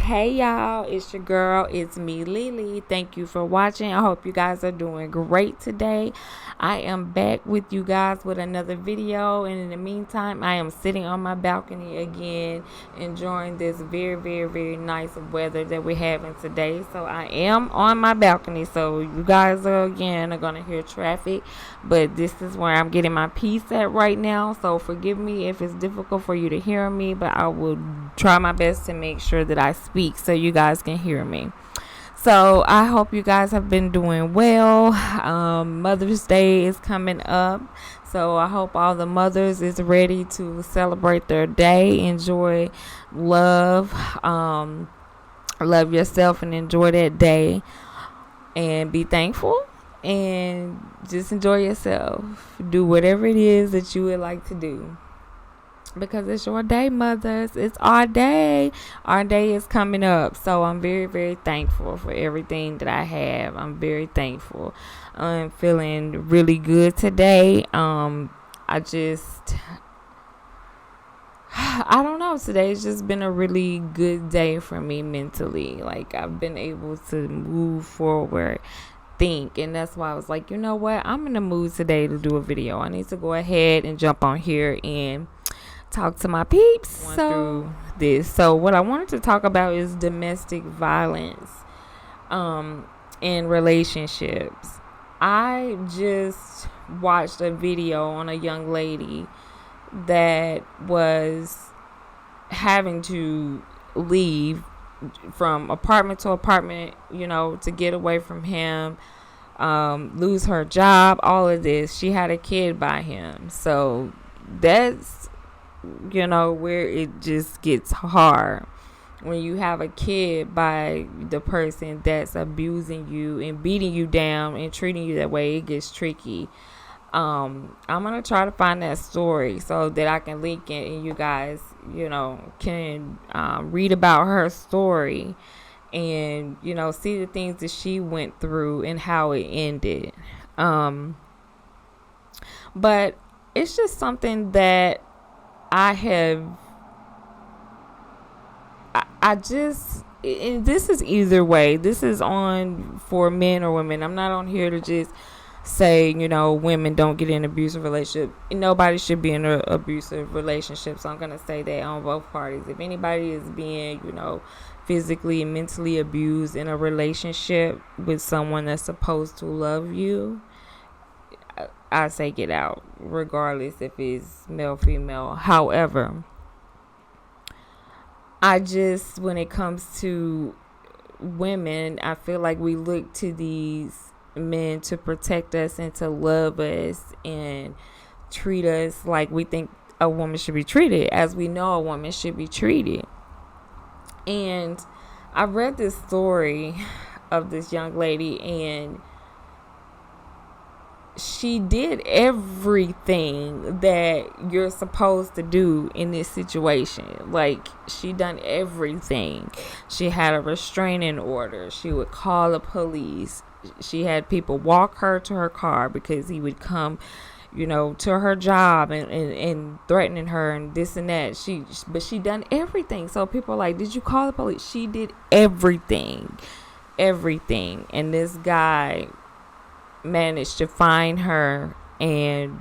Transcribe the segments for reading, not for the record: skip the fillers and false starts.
Hey y'all, it's your girl, it's me Lily. Thank you for watching. I hope you guys are doing great today. I am back with you guys with another video, and in the meantime I am sitting on my balcony again, enjoying this very nice weather that we're having today. So I am on my balcony, so you guys are gonna hear traffic, but this is where I'm getting my piece at right now. So forgive me if it's difficult for you to hear me, but I will try my best to make sure that I speak so you guys can hear me. So I hope you guys have been doing well. Mother's Day is coming up, so I hope all the mothers is ready to celebrate their day. Enjoy, love, love yourself, and enjoy that day, and be thankful, and just enjoy yourself. Do whatever it is that you would like to do, because it's your day, mothers. It's our day. Our day is coming up. So I'm very thankful for everything that I have. I'm very thankful. I'm feeling really good today. I don't know. Today's just been a really good day for me mentally. Like, I've been able to move forward, think, and that's why I was like, you know what? I'm in the mood today to do a video. I need to go ahead and jump on here and talk to my peeps through this. So what I wanted to talk about is domestic violence in relationships. I just watched a video on a young lady that was having to leave from apartment to apartment, to get away from him, lose her job, all of this. She had a kid by him. So that's where it just gets hard when you have a kid by the person that's abusing you and beating you down and treating you that way. It gets tricky. I'm gonna try to find that story so that I can link it and you guys can read about her story and see the things that she went through and how it ended. But it's just something that and this is either way. This is on for men or women. I'm not on here to just say, women don't get in an abusive relationship. Nobody should be in an abusive relationship. So I'm going to say that on both parties. If anybody is being, physically and mentally abused in a relationship with someone that's supposed to love you, I say get out, regardless if it's male, female. However, when it comes to women, I feel like we look to these men to protect us and to love us and treat us like we think a woman should be treated, as we know a woman should be treated. And I read this story of this young lady, and she did everything that you're supposed to do in this situation. Like, she done everything. She had a restraining order. She would call the police. She had people walk her to her car because he would come, to her job and threatening her and this and that. But she done everything. So people are like, did you call the police? She did everything. And this guy managed to find her and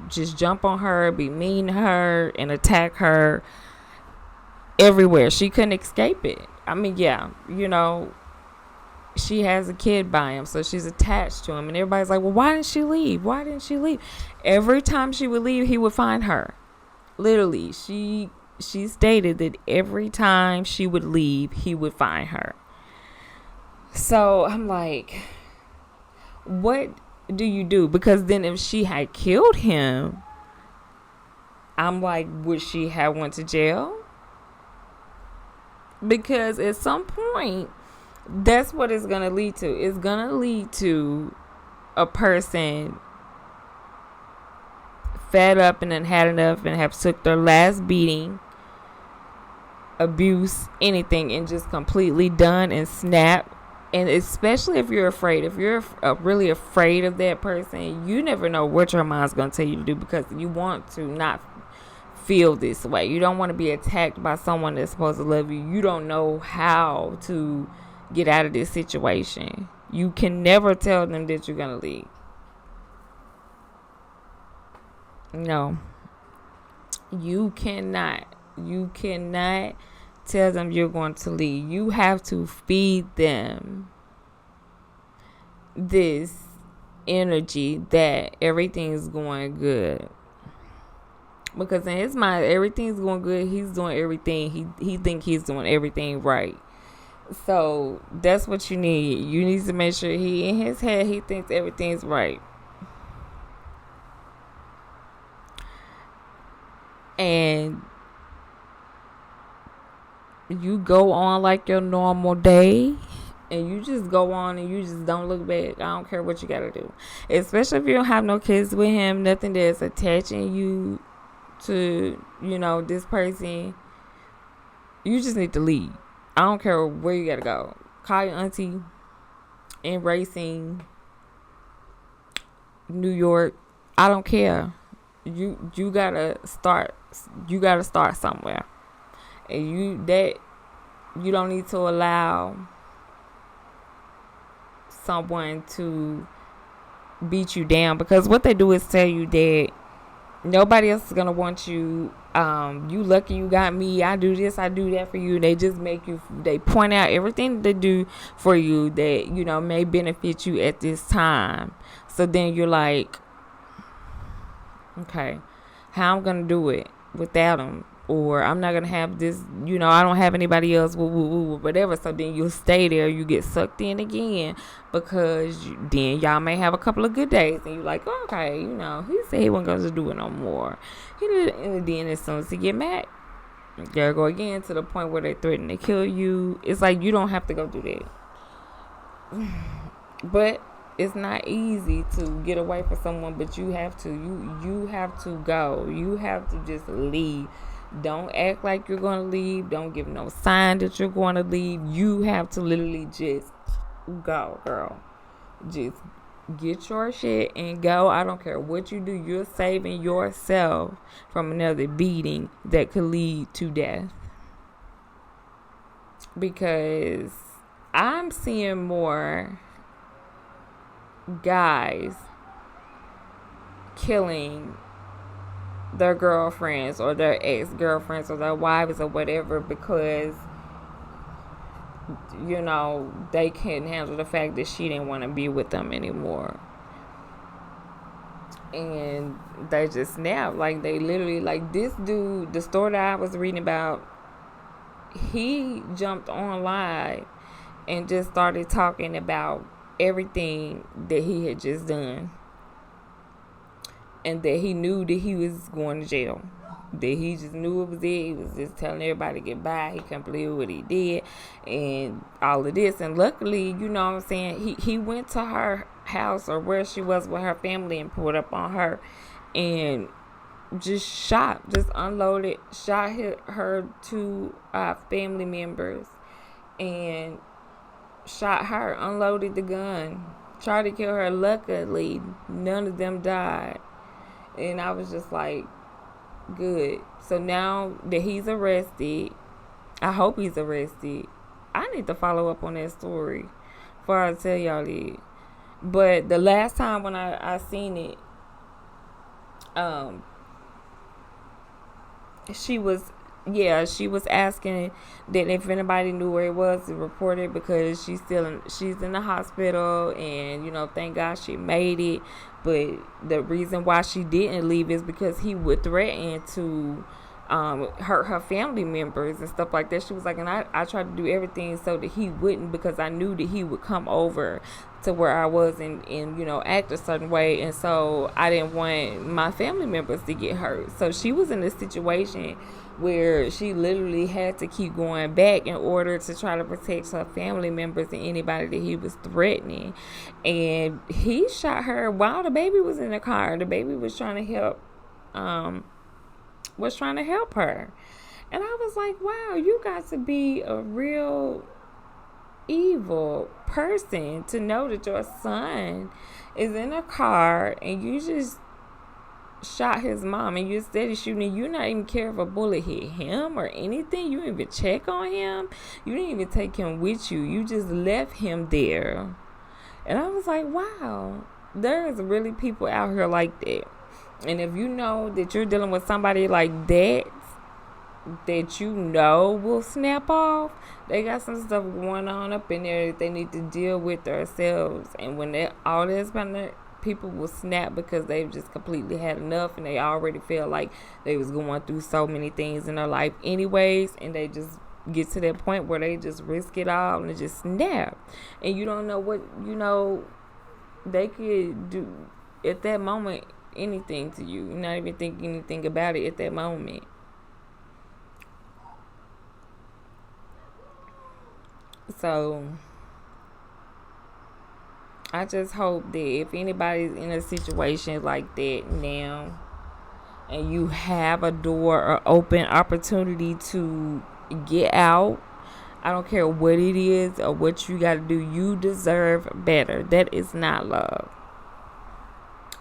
just jump on her, be mean to her, and attack her everywhere. She couldn't escape it. I mean, she has a kid by him, so she's attached to him, and everybody's like, well, why didn't she leave? Every time she would leave, he would find her. Literally, she stated that every time she would leave, he would find her. So I'm like, what do you do? Because then if she had killed him, I'm like, would she have went to jail? Because at some point, that's what it's going to lead to. It's going to lead to a person fed up and then had enough and have took their last beating, abuse, anything, and just completely done and snapped. And especially if you're afraid, if you're really afraid of that person, you never know what your mind's going to tell you to do, because you want to not feel this way. You don't want to be attacked by someone that's supposed to love you. You don't know how to get out of this situation. You can never tell them that you're going to leave. No. You cannot. You cannot tell them you're going to leave. You have to feed them this energy that everything's going good. Because in his mind, everything's going good. He's doing everything. He think he's doing everything right. So that's what you need. You need to make sure in his head, he thinks everything's right. And you go on like your normal day. And you just go on and you just don't look back. I don't care what you got to do. Especially if you don't have no kids with him. Nothing that's attaching you to, this person. You just need to leave. I don't care where you got to go. Call your auntie in Racine, New York. I don't care. You got to start. You got to start somewhere. And you don't need to allow someone to beat you down, because what they do is tell you that nobody else is gonna want you. You lucky you got me. I do this, I do that for you. They just they point out everything they do for you that may benefit you at this time. So then you're like, okay, how I'm gonna do it without them? Or I'm not going to have this, I don't have anybody else, whatever. So then you'll stay there. You get sucked in again because then y'all may have a couple of good days. And you're like, oh, okay, he said he wasn't going to do it no more. And then as soon as he get mad, there go again to the point where they threaten to kill you. It's like you don't have to go do that. But it's not easy to get away from someone, but you have to. You have to go. You have to just leave. Don't act like you're going to leave. Don't give no sign that you're going to leave. You have to literally just go, girl. Just get your shit and go. I don't care what you do. You're saving yourself from another beating that could lead to death. Because I'm seeing more guys killing their girlfriends or their ex-girlfriends or their wives or whatever because they couldn't handle the fact that she didn't want to be with them anymore, and they just snapped. Like, they literally, like, this dude, the story that I was reading about, he jumped online and just started talking about everything that he had just done. And that he knew that he was going to jail. That he just knew it was it. He was just telling everybody to get by. He couldn't believe what he did. And all of this. And luckily, he went to her house or where she was with her family and pulled up on her. And just unloaded, shot her two family members. And shot her, unloaded the gun. Tried to kill her. Luckily, none of them died. And I was just like, good. So now that he's arrested, I hope he's arrested. I need to follow up on that story before I tell y'all it. But the last time when I seen it, she was asking that if anybody knew where it was to report it, because she's in the hospital, and thank God she made it. But the reason why she didn't leave is because he would threaten to hurt her family members and stuff like that. She was like, and I tried to do everything so that he wouldn't, because I knew that he would come over to where I was and act a certain way, and so I didn't want my family members to get hurt. So she was in a situation where she literally had to keep going back in order to try to protect her family members and anybody that he was threatening. And he shot her while the baby was in the car. The baby was trying to help her. And I was like, wow, you got to be a real evil person to know that your son is in a car and you just shot his mom and you're steady shooting, you not even care if a bullet hit him or anything. You didn't even check on him. You didn't even take him with you. You just left him there. And I was like, wow, there is really people out here like that. And if you know that you're dealing with somebody like that you know will snap off, they got some stuff going on up in there that they need to deal with themselves. And when all this kind people will snap because they've just completely had enough and they already feel like they was going through so many things in their life anyways, and they just get to that point where they just risk it all and just snap. And you don't know what, they could do at that moment, anything to you. You're not even thinking anything about it at that moment. So I just hope that if anybody's in a situation like that now and you have a door or open opportunity to get out, I don't care what it is or what you got to do, you deserve better. That is not love.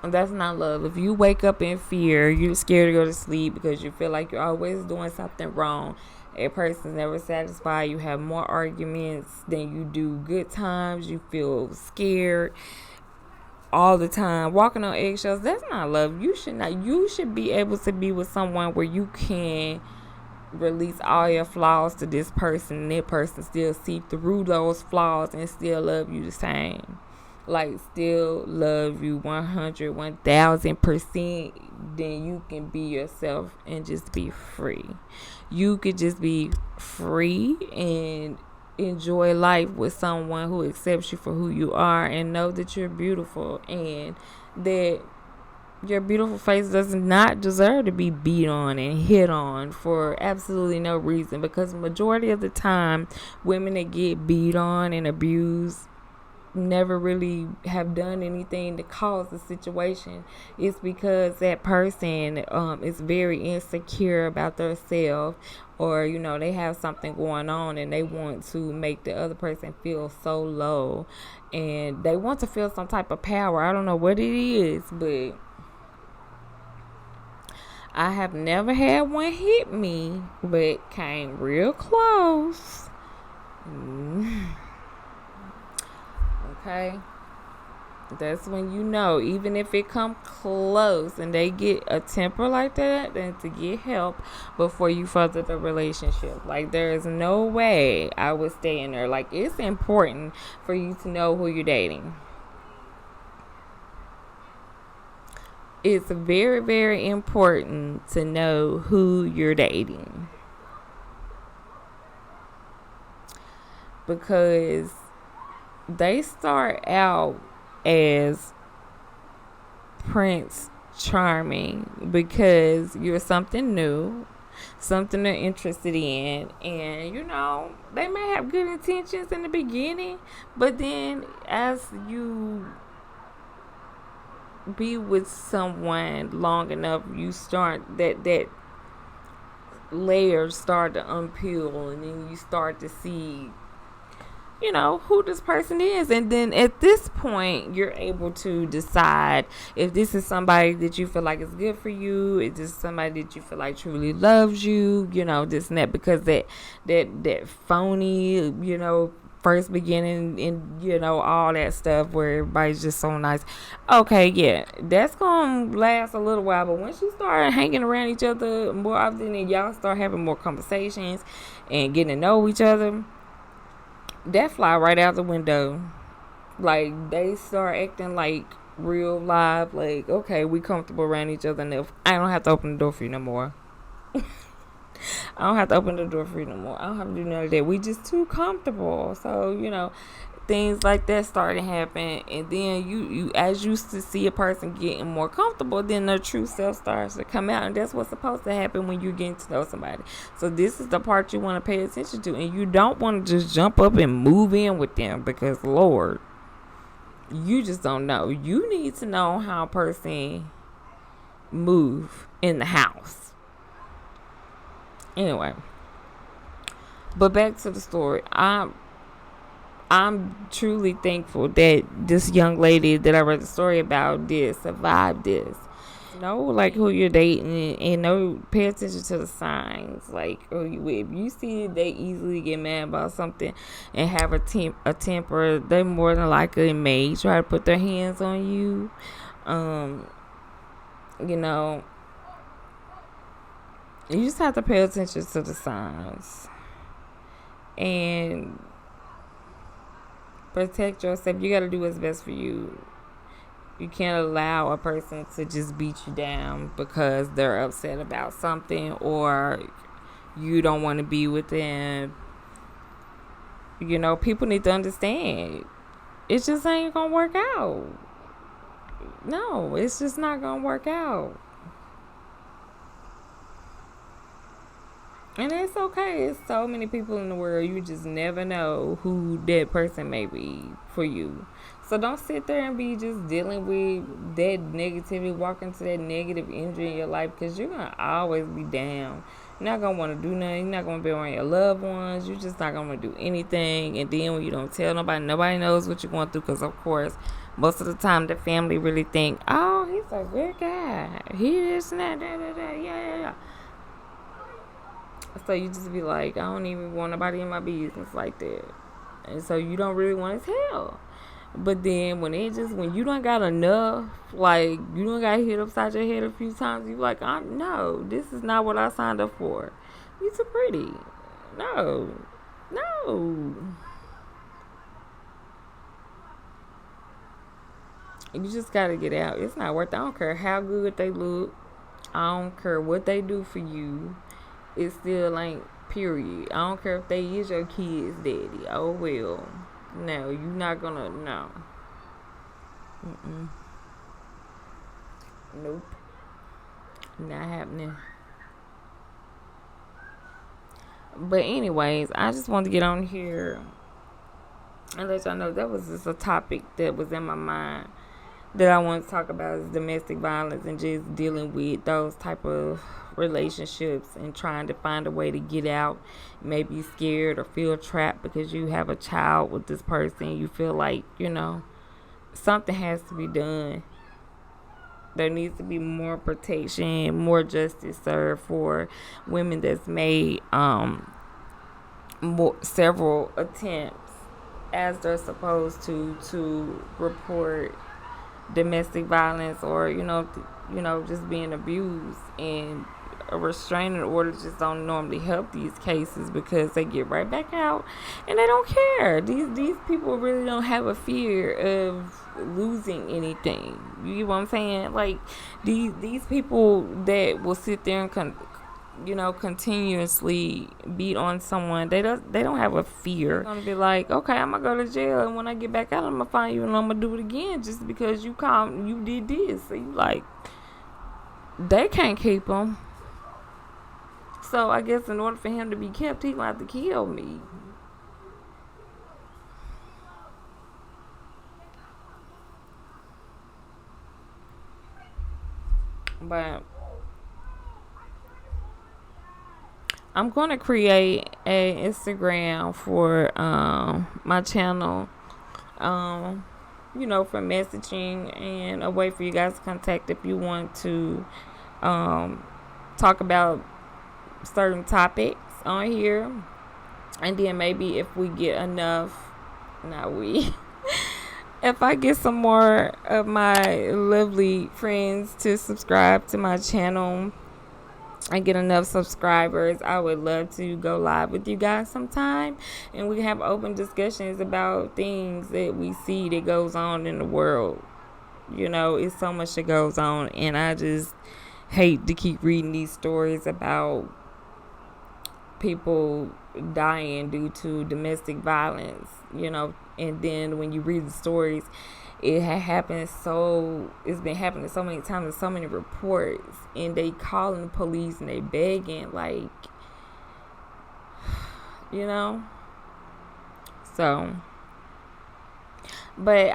That's not love. If you wake up in fear, you're scared to go to sleep because you feel like you're always doing something wrong, a person's never satisfied, you have more arguments than you do good times, you feel scared all the time, walking on eggshells, that's not love. You should be able to be with someone where you can release all your flaws to this person and that person still see through those flaws and still love you the same. Like, still love you 100, 1000%. Then you can be yourself and just be free. You could just be free and enjoy life with someone who accepts you for who you are and know that you're beautiful and that your beautiful face does not deserve to be beat on and hit on for absolutely no reason, because majority of the time women that get beat on and abused never really have done anything to cause the situation. It's because that person is very insecure about themselves, or they have something going on and they want to make the other person feel so low and they want to feel some type of power. I don't know what it is, but I have never had one hit me, but came real close. Okay, that's when even if it come close and they get a temper like that, then to get help before you further the relationship. Like, there is no way I would stay in there. Like, it's important for you to know who you're dating. It's very, very important to know who you're dating, because they start out as Prince Charming because you're something new, something they're interested in, and they may have good intentions in the beginning, but then as you be with someone long enough, you start that layers start to unpeel, and then you start to see who this person is. And then at this point, you're able to decide if this is somebody that you feel like is good for you. Is this somebody that you feel like truly loves you? This and that, because that phony, first beginning and, all that stuff where everybody's just so nice. Okay, yeah, that's going to last a little while. But once you start hanging around each other more often and y'all start having more conversations and getting to know each other, that fly right out the window. Like, they start acting like real live, like, okay, we comfortable around each other enough. I don't have to open the door for you no more. I don't have to open the door for you no more. I don't have to do none of that. We just too comfortable. So, things like that start to happen. And then you as you see a person getting more comfortable, then their true self starts to come out. And that's what's supposed to happen when you're getting to know somebody. So this is the part you want to pay attention to. And you don't want to just jump up and move in with them, because, Lord, you just don't know. You need to know how a person move in the house. Anyway, but back to the story. I'm truly thankful that this young lady that I read the story about did survive this. know like who you're dating and know pay attention to the signs. Like, or if you see they easily get mad about something and have a temper, they more than likely may try to put their hands on you. Um, you know, you just have to pay attention to the signs and protect yourself. You got to do what's best for you. You can't allow a person to just beat you down because they're upset about something or you don't want to be with them. You know, people need to understand. It just ain't going to work out. No, it's just not going to work out. And it's okay. It's so many people in the world. You just never know who that person may be for you. So don't sit there and be just dealing with that negativity, walking to that negative energy in your life, because you're going to always be down. You're not going to want to do nothing. You're not going to be around your loved ones. You're just not going to do anything. And then when you don't tell nobody knows what you're going through, because, of course, most of the time the family really think, oh, he's a good guy. He is not, yeah. So you just be like, I don't even want nobody in my business like that. And so you don't really want to tell. But then when you don't got enough, like you don't got hit upside your head a few times, you like, no, this is not what I signed up for. You too pretty. No. You just gotta get out. It's not worth it. I don't care how good they look. I don't care what they do for you. It still ain't, period. I don't care if they is your kid's daddy. Oh well. No, you not gonna, no. Nope. Not happening. But anyways, I just wanted to get on here and let y'all know that was just a topic that was in my mind that I want to talk about, is domestic violence and just dealing with those type of relationships and trying to find a way to get out. You may be scared or feel trapped because you have a child with this person. You feel like, something has to be done. There needs to be more protection, more justice served for women that's made several attempts as they're supposed to report domestic violence or just being abused, and a restraining order just don't normally help these cases because they get right back out and they don't care. These people really don't have a fear of losing anything. You get what I'm saying? Like these people that will sit there and continuously beat on someone, they don't have a fear. They're gonna be like, okay, I'm gonna go to jail, and when I get back out, I'm gonna find you and I'm gonna do it again just because you did this. So you like, they can't keep him. So I guess in order for him to be kept, he gonna have to kill me. But I'm going to create a Instagram for my channel, for messaging and a way for you guys to contact if you want to talk about certain topics on here. And then maybe if we get enough, if I get some more of my lovely friends to subscribe to my channel, I get enough subscribers, I would love to go live with you guys sometime, and we can have open discussions about things that we see that goes on in the world. It's so much that goes on, and I just hate to keep reading these stories about people dying due to domestic violence, and then when you read the stories, it's been happening so many times and so many reports, and they calling the police and they begging, like, so, but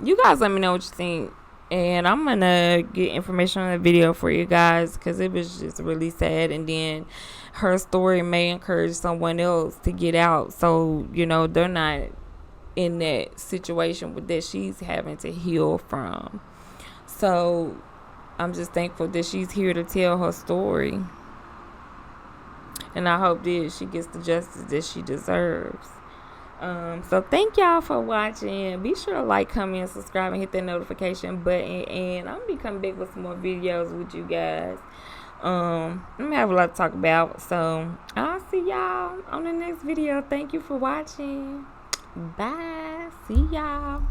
you guys let me know what you think, and I'm gonna get information on the video for you guys because it was just really sad, and then her story may encourage someone else to get out, so they're not in that situation that she's having to heal from. So I'm just thankful that she's here to tell her story. And I hope that she gets the justice that she deserves. So thank y'all for watching. Be sure to like, comment, subscribe, and hit that notification button. And I'm gonna be coming back with some more videos with you guys. I'm gonna have a lot to talk about. So I'll see y'all on the next video. Thank you for watching. Bye. See y'all.